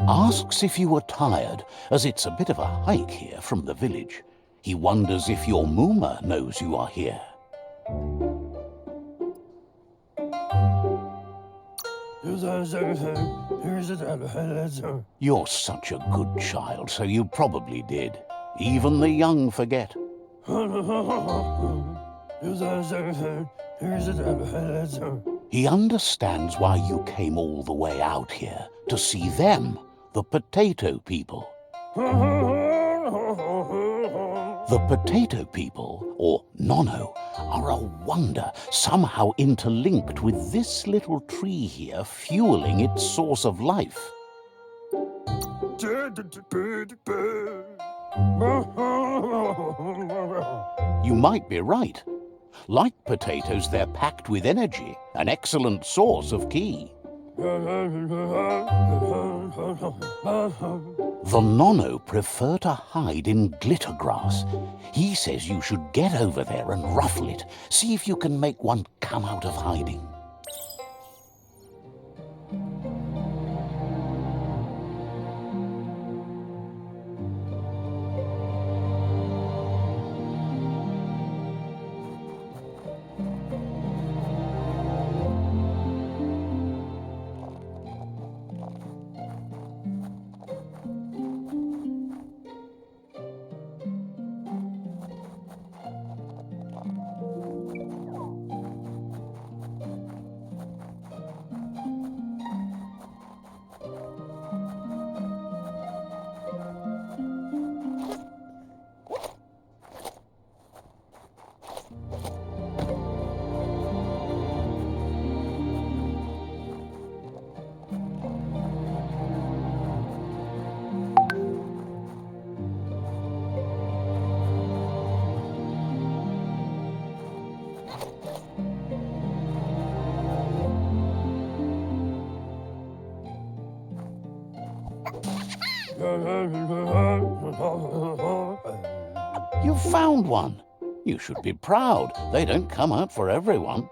Asks if you are tired, as it's a bit of a hike here from the village. He wonders if your Mooma knows you are here. You're such a good child, so you probably did. Even the young forget. He understands why you came all the way out here, to see them, the potato people. The potato people, or Nono, are a wonder, somehow interlinked with this little tree here, fueling its source of life. You might be right. Like potatoes, they're packed with energy, an excellent source of ki. The Nono prefer to hide in glitter grass. He says you should get over there and ruffle it. See if you can make one come out of hiding. You found one. You should be proud. They don't come out for everyone.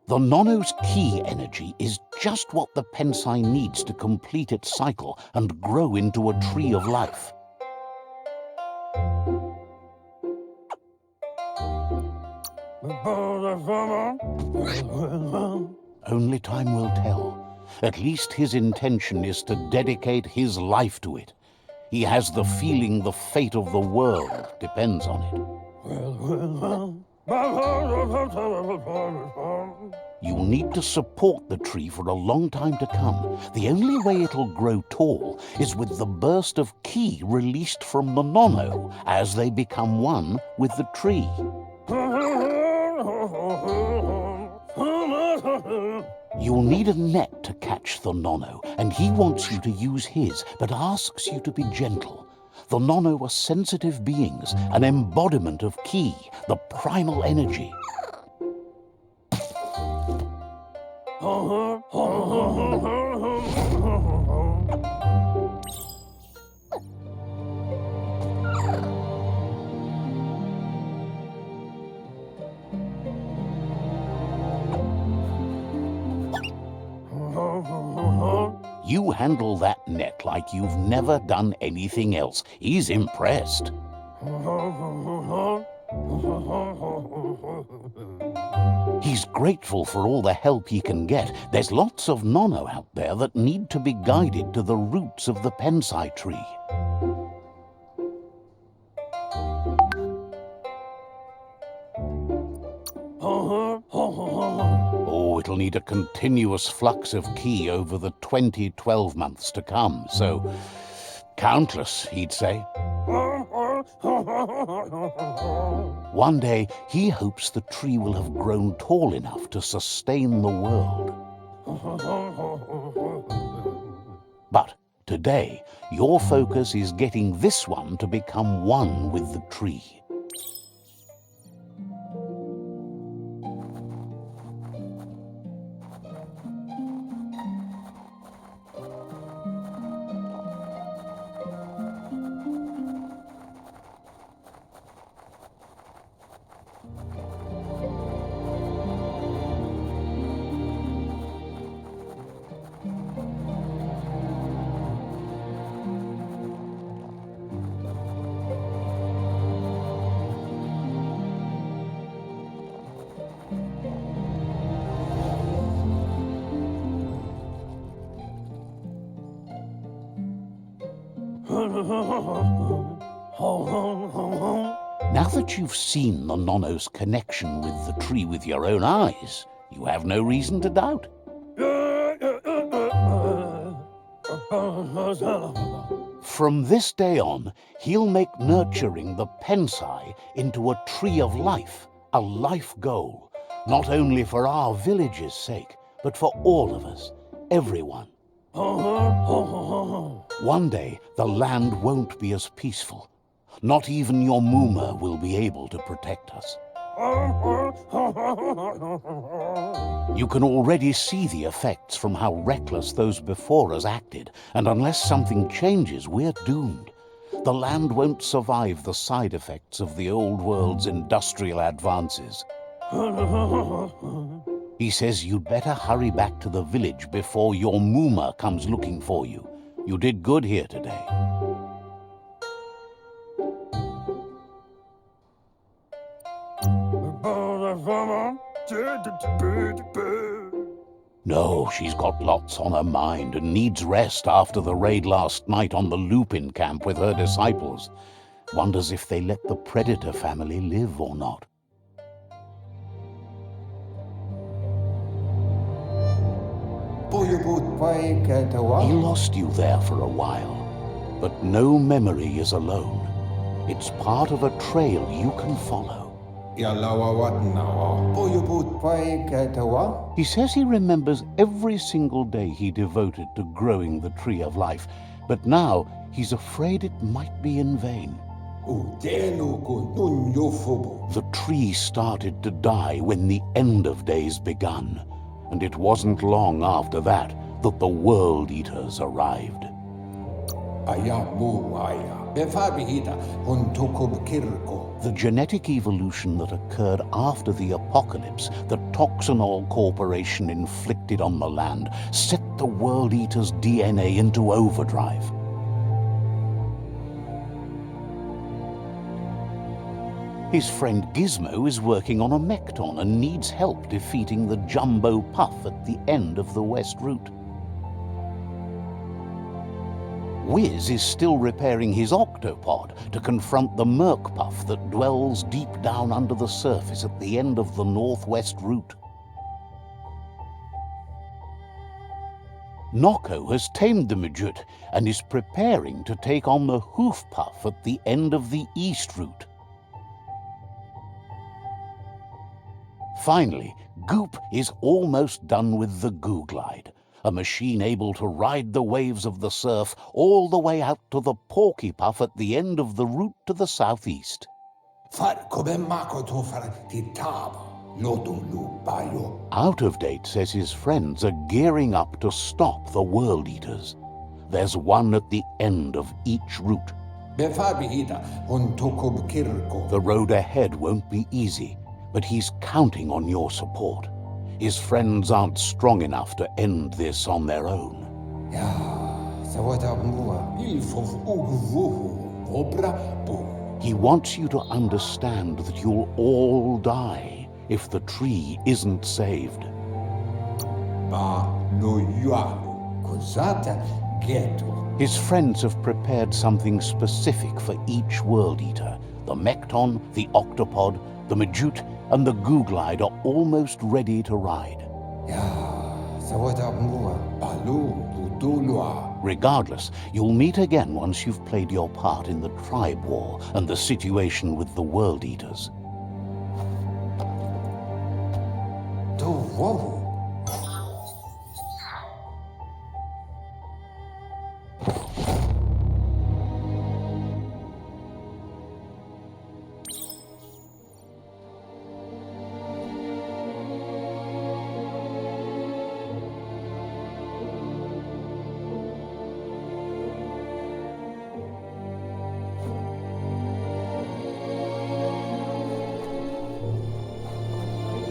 The Nono's ki energy is just what the Pensai needs to complete its cycle and grow into a tree of life. Only time will tell. At least his intention is to dedicate his life to it. He has the feeling the fate of the world depends on it. You'll need to support the tree for a long time to come. The only way it'll grow tall is with the burst of ki released from the Nono as they become one with the tree. You'll need a net to catch the Nono, and he wants you to use his, but asks you to be gentle. The Nono are sensitive beings, an embodiment of ki, the primal energy. You handle that net like you've never done anything else. He's impressed. He's grateful for all the help he can get. There's lots of Nono out there that need to be guided to the roots of the Pensai tree. Oh, it'll need a continuous flux of ki over the 12 months to come, so countless, he'd say. One day, he hopes the tree will have grown tall enough to sustain the world. But today, your focus is getting this one to become one with the tree. Now that you've seen the Nono's connection with the tree with your own eyes, you have no reason to doubt. From this day on, he'll make nurturing the Pensai into a tree of life, a life goal, not only for our village's sake, but for all of us, everyone. One day, the land won't be as peaceful. Not even your Muma will be able to protect us. You can already see the effects from how reckless those before us acted, and unless something changes, we're doomed. The land won't survive the side effects of the old world's industrial advances. He says you'd better hurry back to the village before your Muma comes looking for you. You did good here today. No, she's got lots on her mind and needs rest after the raid last night on the Lupin camp with her disciples. Wonders if they let the Predator family live or not. He lost you there for a while, but no memory is alone. It's part of a trail you can follow. He says he remembers every single day he devoted to growing the Tree of Life, but now he's afraid it might be in vain. The tree started to die when the end of days begun, and it wasn't long after that that the World Eaters arrived. The genetic evolution that occurred after the apocalypse the Toxinol Corporation inflicted on the land set the World Eater's DNA into overdrive. His friend Gizmo is working on a Mekton and needs help defeating the Jumbo Puff at the end of the West Route. Wiz is still repairing his octopod to confront the Merc Puff that dwells deep down under the surface at the end of the Northwest Route. Noko has tamed the Midget and is preparing to take on the Hoof Puff at the end of the East Route. Finally, Goop is almost done with the Goo Glide, a machine able to ride the waves of the surf all the way out to the Porky Puff at the end of the route to the southeast. Out of Date says his friends are gearing up to stop the World Eaters. There's one at the end of each route. The road ahead won't be easy, but he's counting on your support. His friends aren't strong enough to end this on their own. He wants you to understand that you'll all die if the tree isn't saved. His friends have prepared something specific for each World Eater. The Mekton, the Octopod, the Majute, and the Goo Glide are almost ready to ride. Regardless, you'll meet again once you've played your part in the tribe war and the situation with the World Eaters.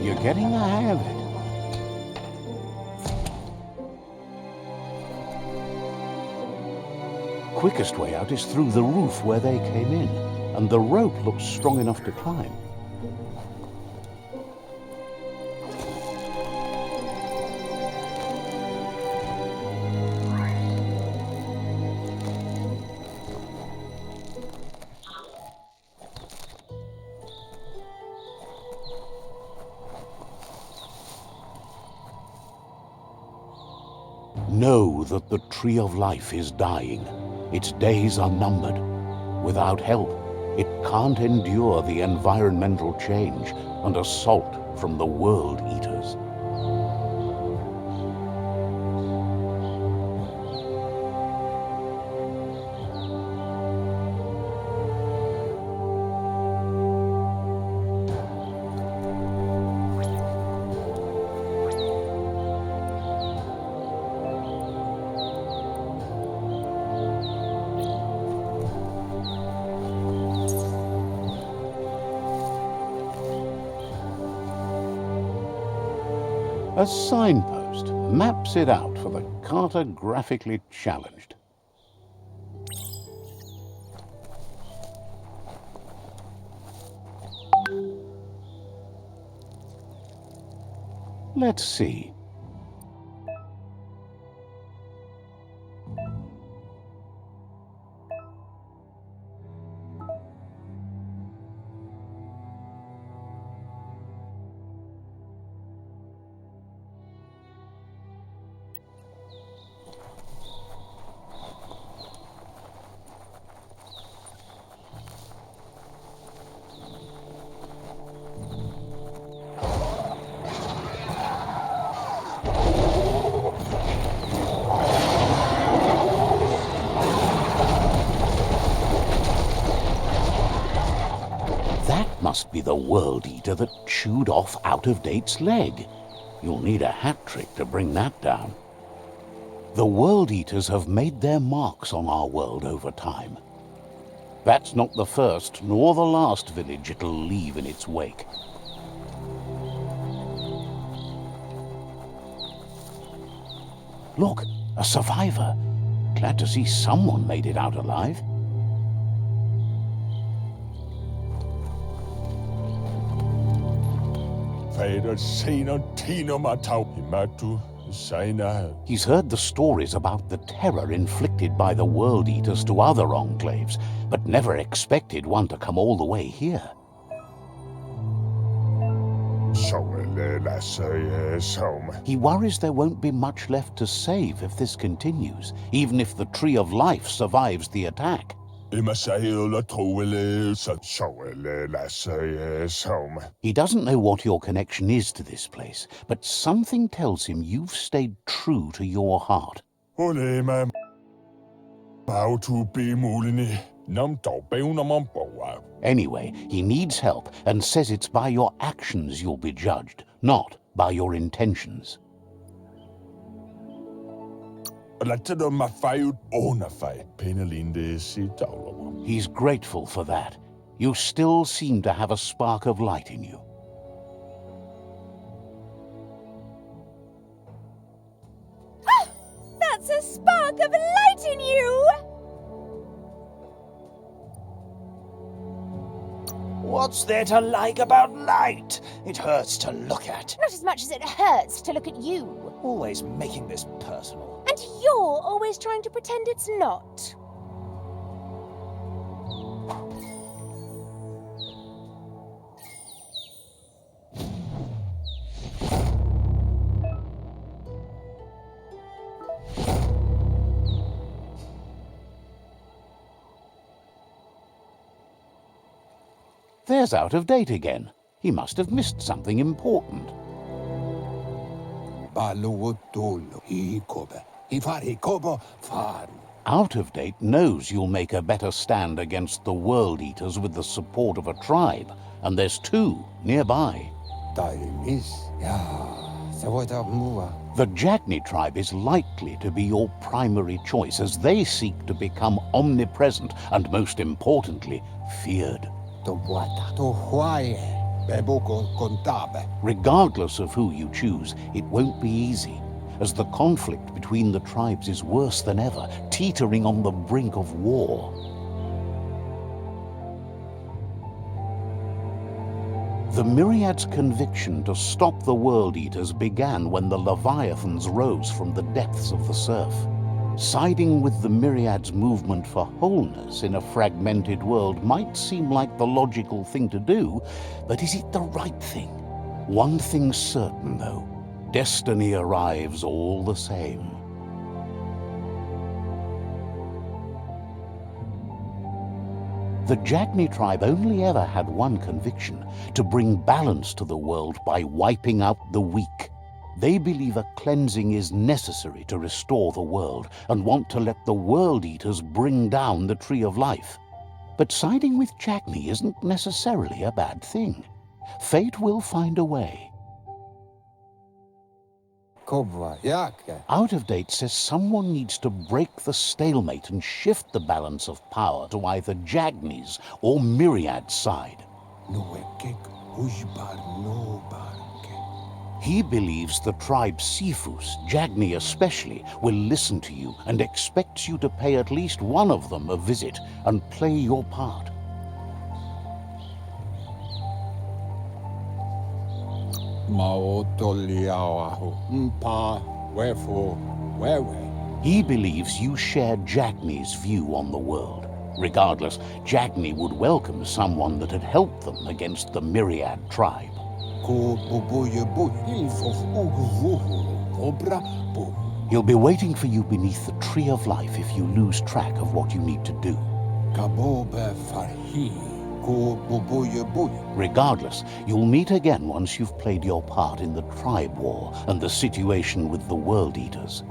You're getting the hang of it. Quickest way out is through the roof where they came in, and the rope looks strong enough to climb. Know that the Tree of Life is dying. Its days are numbered. Without help, it can't endure the environmental change and assault from the World Eaters. A signpost maps it out for the cartographically challenged. Let's see. Must be the World Eater that chewed off Out-of-Date's leg. You'll need a hat trick to bring that down. The World Eaters have made their marks on our world over time. That's not the first nor the last village it'll leave in its wake. Look, a survivor. Glad to see someone made it out alive. He's heard the stories about the terror inflicted by the World Eaters to other enclaves, but never expected one to come all the way here. He worries there won't be much left to save if this continues, even if the Tree of Life survives the attack. He doesn't know what your connection is to this place, but something tells him you've stayed true to your heart. Anyway, he needs help and says it's by your actions you'll be judged, not by your intentions. He's grateful for that. You still seem to have a spark of light in you. Ah! That's a spark of light in you! What's there to like about light? It hurts to look at. Not as much as it hurts to look at you. Always making this personal. And you're always trying to pretend it's not. There's Out-of-Date again. He must have missed something important. Out-of-Date knows you'll make a better stand against the World Eaters with the support of a tribe, and there's two nearby. The Jagni tribe is likely to be your primary choice as they seek to become omnipresent and, most importantly, feared. Regardless of who you choose, it won't be easy, as the conflict between the tribes is worse than ever, teetering on the brink of war. The Myriad's conviction to stop the World Eaters began when the Leviathans rose from the depths of the surf. Siding with the Myriad's movement for wholeness in a fragmented world might seem like the logical thing to do, but is it the right thing? One thing's certain, though. Destiny arrives all the same. The Jagni tribe only ever had one conviction: to bring balance to the world by wiping out the weak. They believe a cleansing is necessary to restore the world and want to let the World Eaters bring down the Tree of Life. But siding with Jagni isn't necessarily a bad thing. Fate will find a way. Out of Date says someone needs to break the stalemate and shift the balance of power to either Jagni's or Myriad's side. He believes the tribe Sifus, Jagni especially, will listen to you and expects you to pay at least one of them a visit and play your part. He believes you share Jagni's view on the world. Regardless, Jagni would welcome someone that had helped them against the Myriad tribe. He'll be waiting for you beneath the Tree of Life if you lose track of what you need to do. Regardless, you'll meet again once you've played your part in the tribe war and the situation with the World Eaters.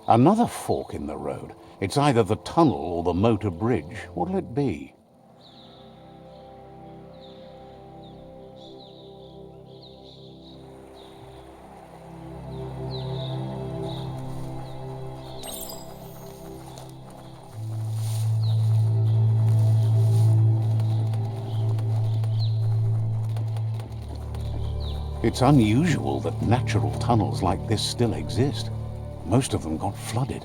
Another fork in the road. It's either the tunnel or the motor bridge. What'll it be? It's unusual that natural tunnels like this still exist. Most of them got flooded.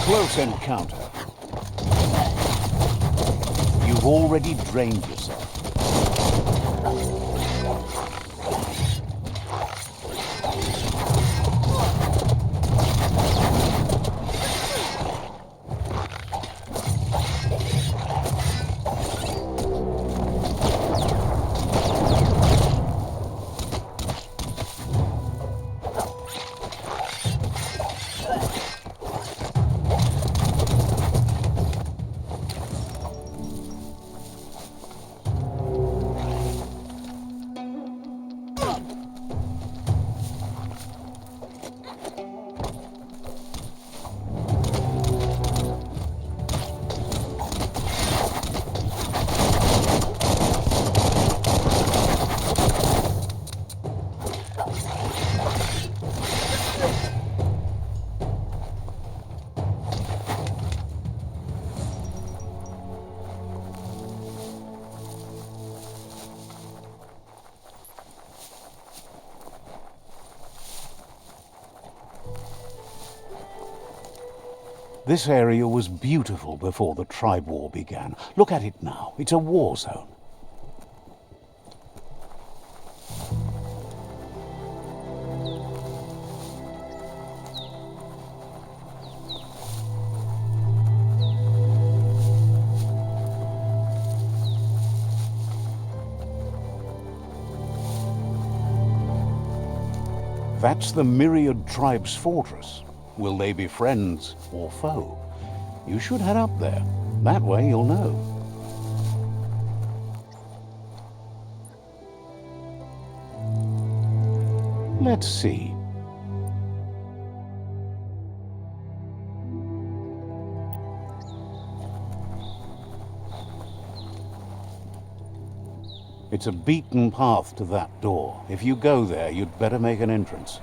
Close encounter. You've already drained yourself. This area was beautiful before the tribe war began. Look at it now. It's a war zone. That's the Myriad Tribe's fortress. Will they be friends or foe? You should head up there. That way you'll know. Let's see. It's a beaten path to that door. If you go there, you'd better make an entrance.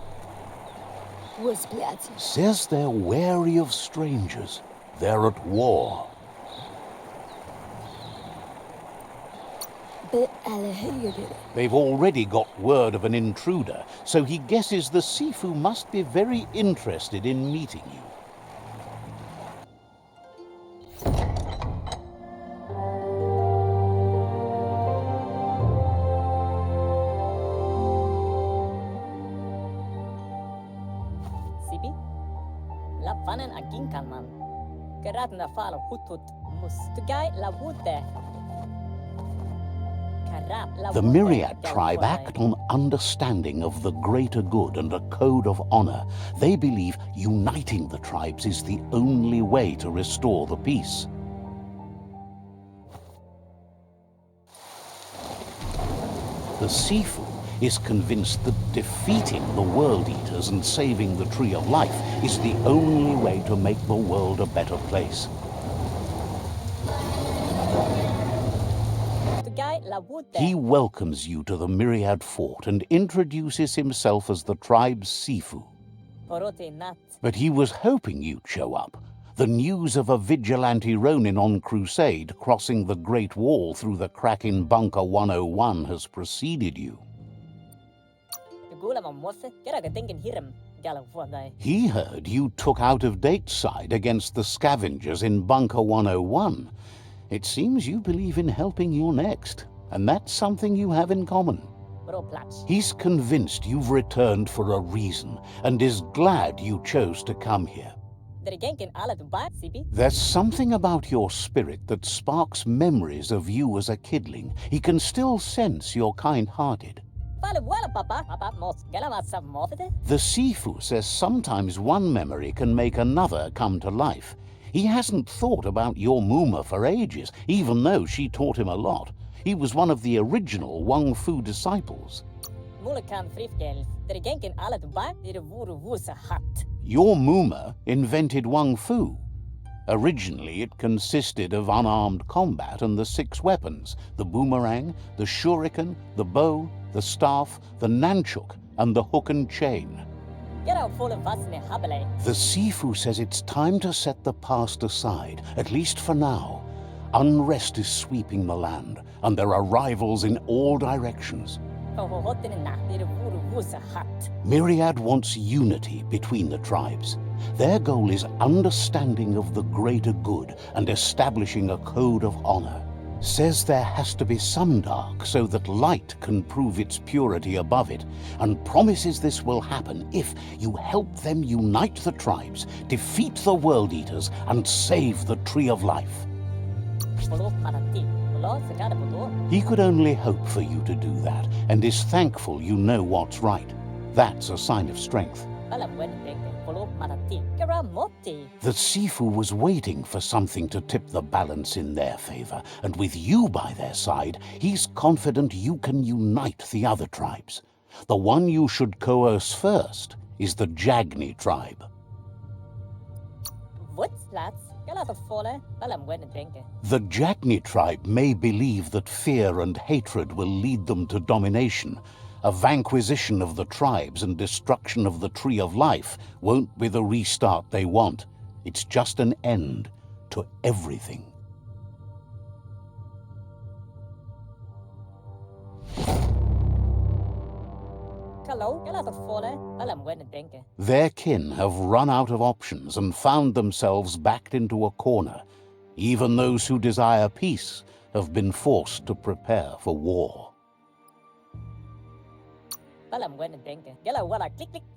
Says they're wary of strangers. They're at war. They've already got word of an intruder, so he guesses the Sifu must be very interested in meeting you. The Myriad tribe act on understanding of the greater good and a code of honor. They believe uniting the tribes is the only way to restore the peace. The Sifu is convinced that defeating the World Eaters and saving the Tree of Life is the only way to make the world a better place. He welcomes you to the Myriad Fort and introduces himself as the tribe's Sifu. But he was hoping you'd show up. The news of a vigilante Ronin on crusade crossing the Great Wall through the crack in Bunker 101 has preceded you. He heard you took out-of-date side against the scavengers in Bunker 101. It seems you believe in helping your next, and that's something you have in common. He's convinced you've returned for a reason, and is glad you chose to come here. There's something about your spirit that sparks memories of you as a kidling. He can still sense you're kind-hearted. The Sifu says sometimes one memory can make another come to life. He hasn't thought about your Muma for ages, even though she taught him a lot. He was one of the original Wang Fu disciples. Your Muma invented Wang Fu. Originally, it consisted of unarmed combat and the 6 weapons: the boomerang, the shuriken, the bow, the staff, the nunchuk, and the hook and chain. The Sifu says it's time to set the past aside, at least for now. Unrest is sweeping the land, and there are rivals in all directions. Myriad wants unity between the tribes. Their goal is understanding of the greater good and establishing a code of honor. Says there has to be some dark so that light can prove its purity above it, and promises this will happen if you help them unite the tribes, defeat the World Eaters, and save the Tree of Life. He could only hope for you to do that, and is thankful you know what's right. That's a sign of strength. The Sifu was waiting for something to tip the balance in their favor, and with you by their side, he's confident you can unite the other tribes. The one you should coerce first is the Jagni tribe. The Jagni tribe may believe that fear and hatred will lead them to domination. A vanquisition of the tribes and destruction of the Tree of Life won't be the restart they want. It's just an end to everything. Their kin have run out of options and found themselves backed into a corner. Even those who desire peace have been forced to prepare for war.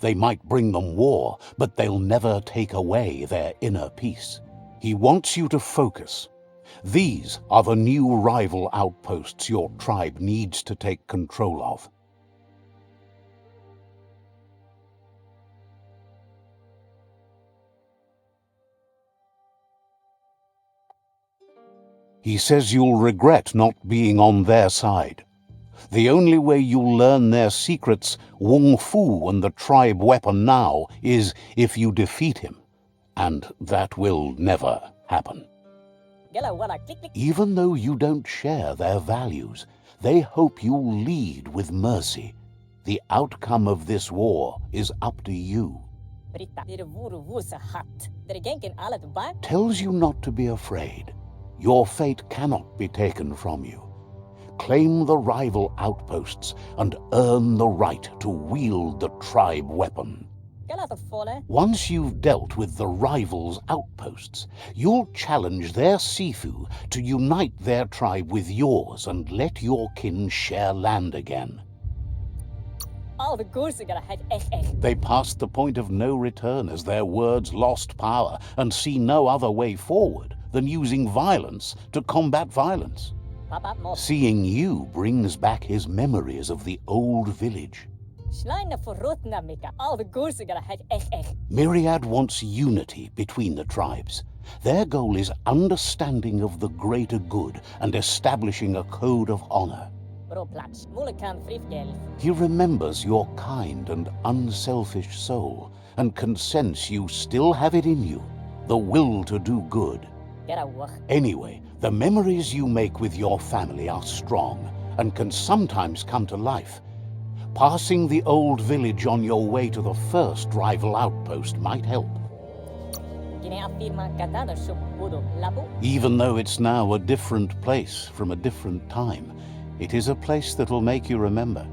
They might bring them war, but they'll never take away their inner peace. He wants you to focus. These are the new rival outposts your tribe needs to take control of. He says you'll regret not being on their side. The only way you'll learn their secrets, Wung Fu and the tribe weapon now, is if you defeat him. And that will never happen. Even though you don't share their values, they hope you'll lead with mercy. The outcome of this war is up to you. Tells you not to be afraid. Your fate cannot be taken from you. Claim the rival outposts and earn the right to wield the tribe weapon. Once you've dealt with the rivals' outposts, you'll challenge their Sifu to unite their tribe with yours and let your kin share land again. They passed the point of no return as their words lost power and see no other way forward than using violence to combat violence. Seeing you brings back his memories of the old village. Myriad wants unity between the tribes. Their goal is understanding of the greater good and establishing a code of honor. He remembers your kind and unselfish soul and can sense you still have it in you, the will to do good. Anyway, the memories you make with your family are strong and can sometimes come to life. Passing the old village on your way to the first rival outpost might help. Even though it's now a different place from a different time, it is a place that'll make you remember.